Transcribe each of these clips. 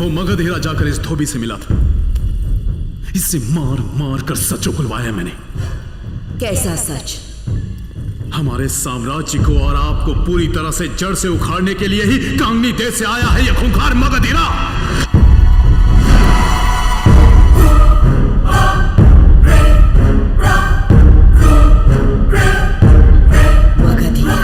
वो मगध हीरा जाकर इस धोबी से मिला था। इसे मार मार कर सच उगलवाया मैंने। कैसा सच? हमारे साम्राज्य को और आपको पूरी तरह से जड़ से उखाड़ने के लिए ही कांगनी देश से आया है यह खूंखार मगध हीरा। मगध हीरा,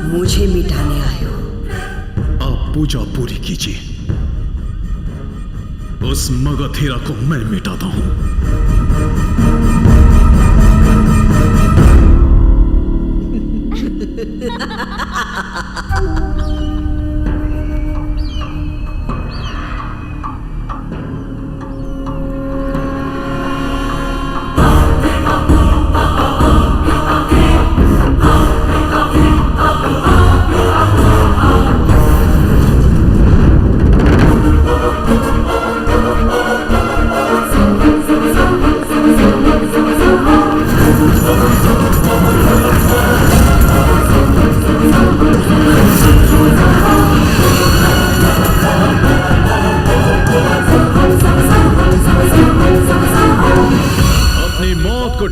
मुझे मिटाने आए हो? आप पूजा पूरी कीजिए, उस मगध हीरा को मैं मिटाता हूं।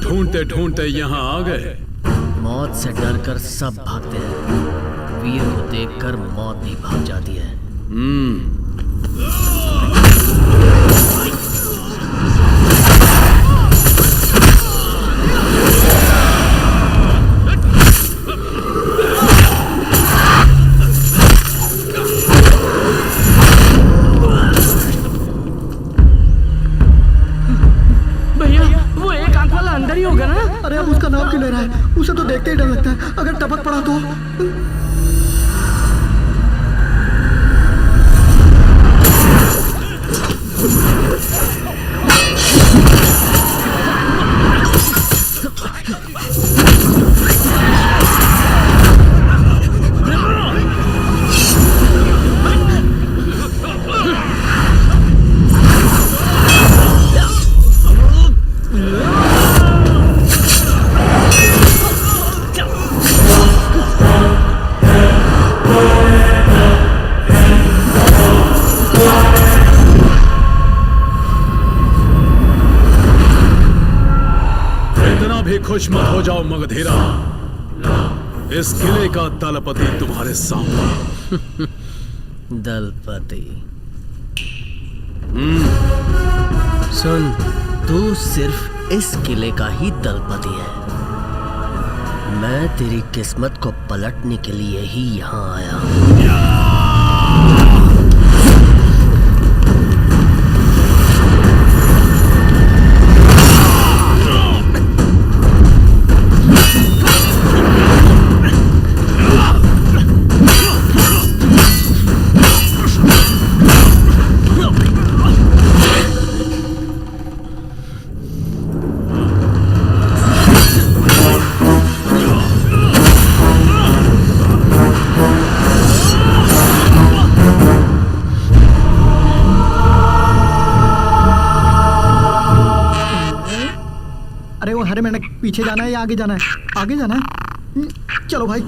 ढूंढते ढूंढते यहाँ आ गए। मौत से डरकर सब भागते हैं, वीर को देखकर मौत भी भाग जाती है। अंदर ही होगा ना? अरे अब उसका नाम क्यों ले रहा है? उसे तो देखते ही डर लगता है, अगर टपक पड़ा तो। खुश मत हो जाओ मगध हीरा, इस किले का दलपति तुम्हारे सामने। दलपति? सुन, तू सिर्फ इस किले का ही दलपति है। मैं तेरी किस्मत को पलटने के लिए ही यहाँ आया हूँ। हरे मैंने पीछे जाना है या आगे जाना है? आगे जाना है, चलो भाई।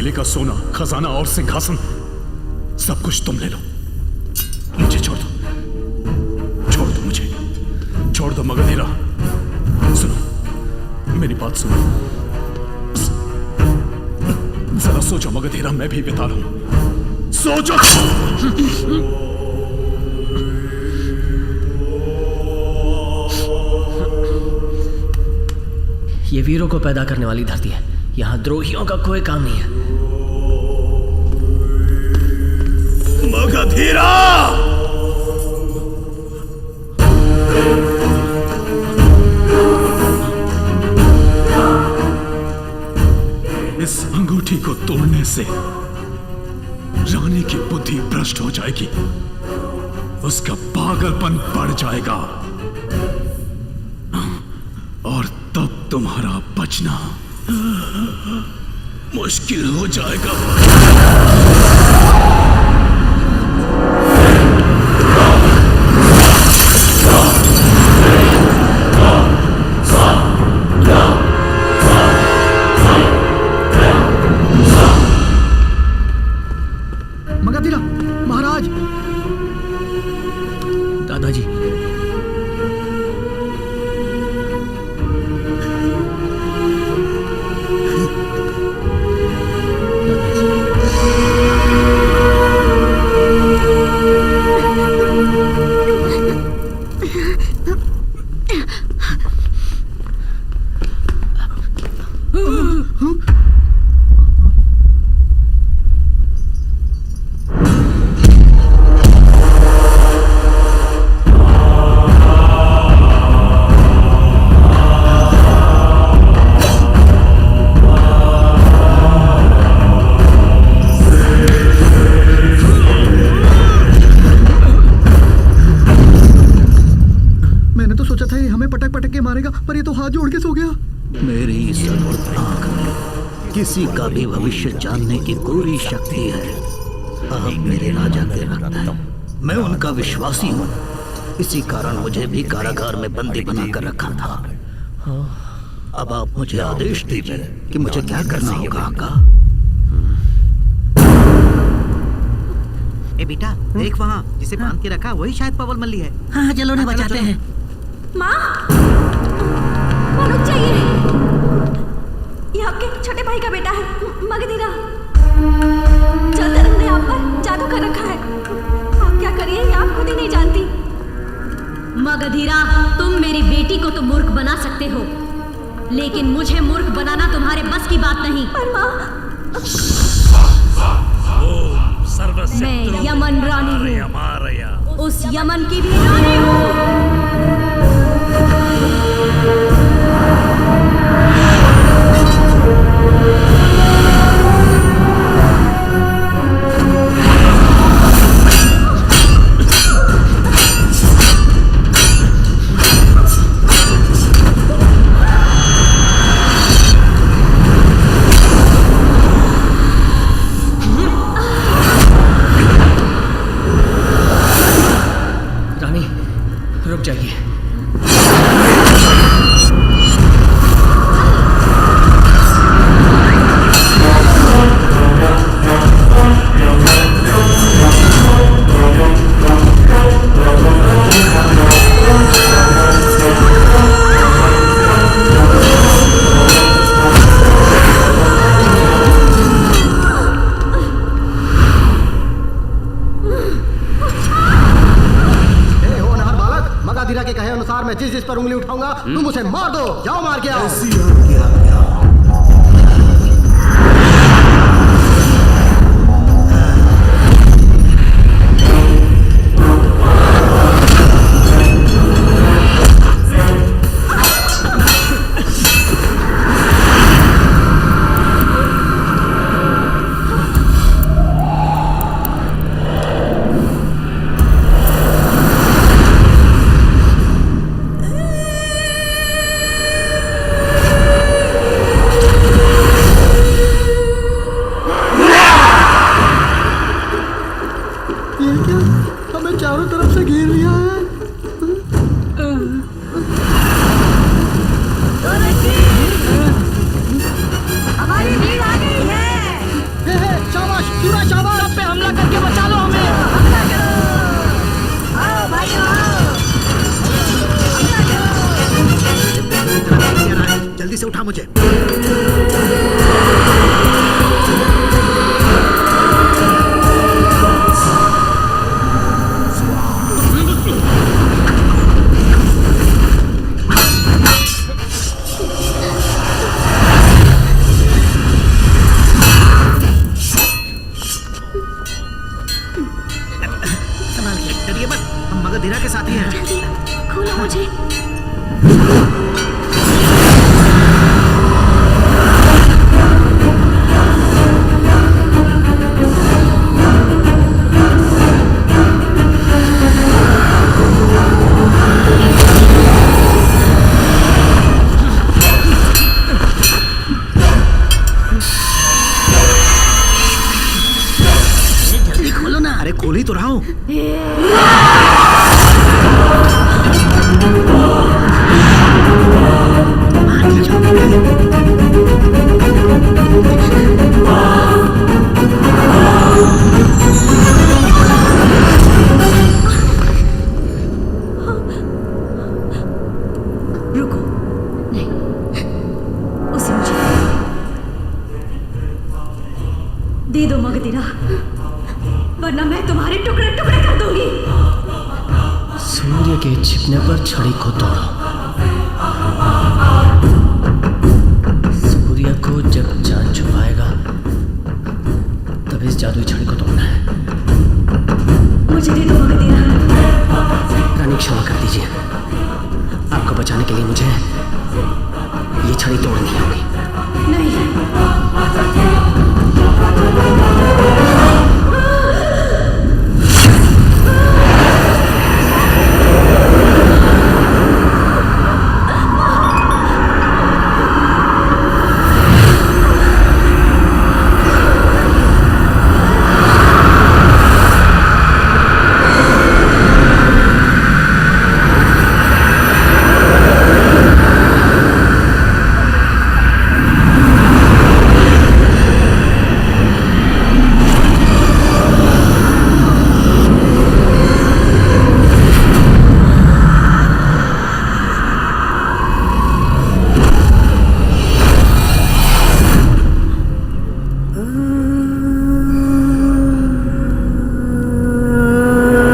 किले का सोना, खजाना और सिंहासन सब कुछ तुम ले लो। मुझे छोड़ दो, छोड़ दो मुझे, छोड़ दो मगधीरा। सुनो, मेरी बात सुनो। जरा सोचो मगधीरा, मैं भी बता रहा हूं, सोचो। ये वीरों को पैदा करने वाली धरती है, यहाँ द्रोहियों का कोई काम नहीं है। मगधीरा! इस अंगूठी को तोड़ने से रानी की बुद्धि भ्रष्ट हो जाएगी, उसका पागलपन बढ़ जाएगा और तब तुम्हारा बचना मुश्किल हो जाएगा। मगधीरा महाराज। दादाजी, मैंने तो सोचा था ये हमें पटक पटक के मारेगा, पर ये तो हाथ जोड़ के सो गया। मेरी सदुर्द आंख में किसी का भी भविष्य जानने की पूरी शक्ति है। अब मेरे राजा के रखता है, मैं उनका विश्वासी हूँ, इसी कारण मुझे भी कारागार में बंदी बनाकर रखा था। अब आप मुझे आदेश दीजिए कि मुझे क्या करना होगा। आका, ए बेटा, देख वहाँ जिसे बांध के रखा वही शायद पवन मल्ली है। हाँ चलो ना बचाते हैं। माँ, रुक जाइए। ये आपके छोटे भाई का बेटा है, मगधीरा। जलधर ने आप पर जादू कर रखा है। आप क्या करिए ये आप खुद ही नहीं जानती। मगधीरा, तुम मेरी बेटी को तो मूर्ख बना सकते हो, लेकिन मुझे मूर्ख बनाना तुम्हारे बस की बात नहीं। पर माँ, मैं यमन रानी हूँ, उस यमन की भी रानी हूँ। रुक जाइए। के कहे अनुसार मैं जिस जिस पर उंगली उठाऊंगा तुम उसे मार दो। जाओ मार के आओ। उठा मुझे। संभाल के, डरिए मत, हम मगधीरा के साथी हैं। जल्दी खोलो मुझे। जल्दी खोलो ना। अरे खोल ही तो रहा हूँ। रुको, नहीं, उसे मुझे दे दो मगधीरा, वरना मैं तुम्हारे टुकड़े टुकड़े कर दूंगी। सूर्य के छिपने पर छड़ी को तोड़ो। सूर्य को जब चांद छुपाएगा तब इस जादुई छड़ी को तोड़ना है। मुझे दे दो मगधीरा। रानी क्षमा कर दीजिए, आपको बचाने के लिए मुझे ये छड़ी तोड़नी होगी। नहीं,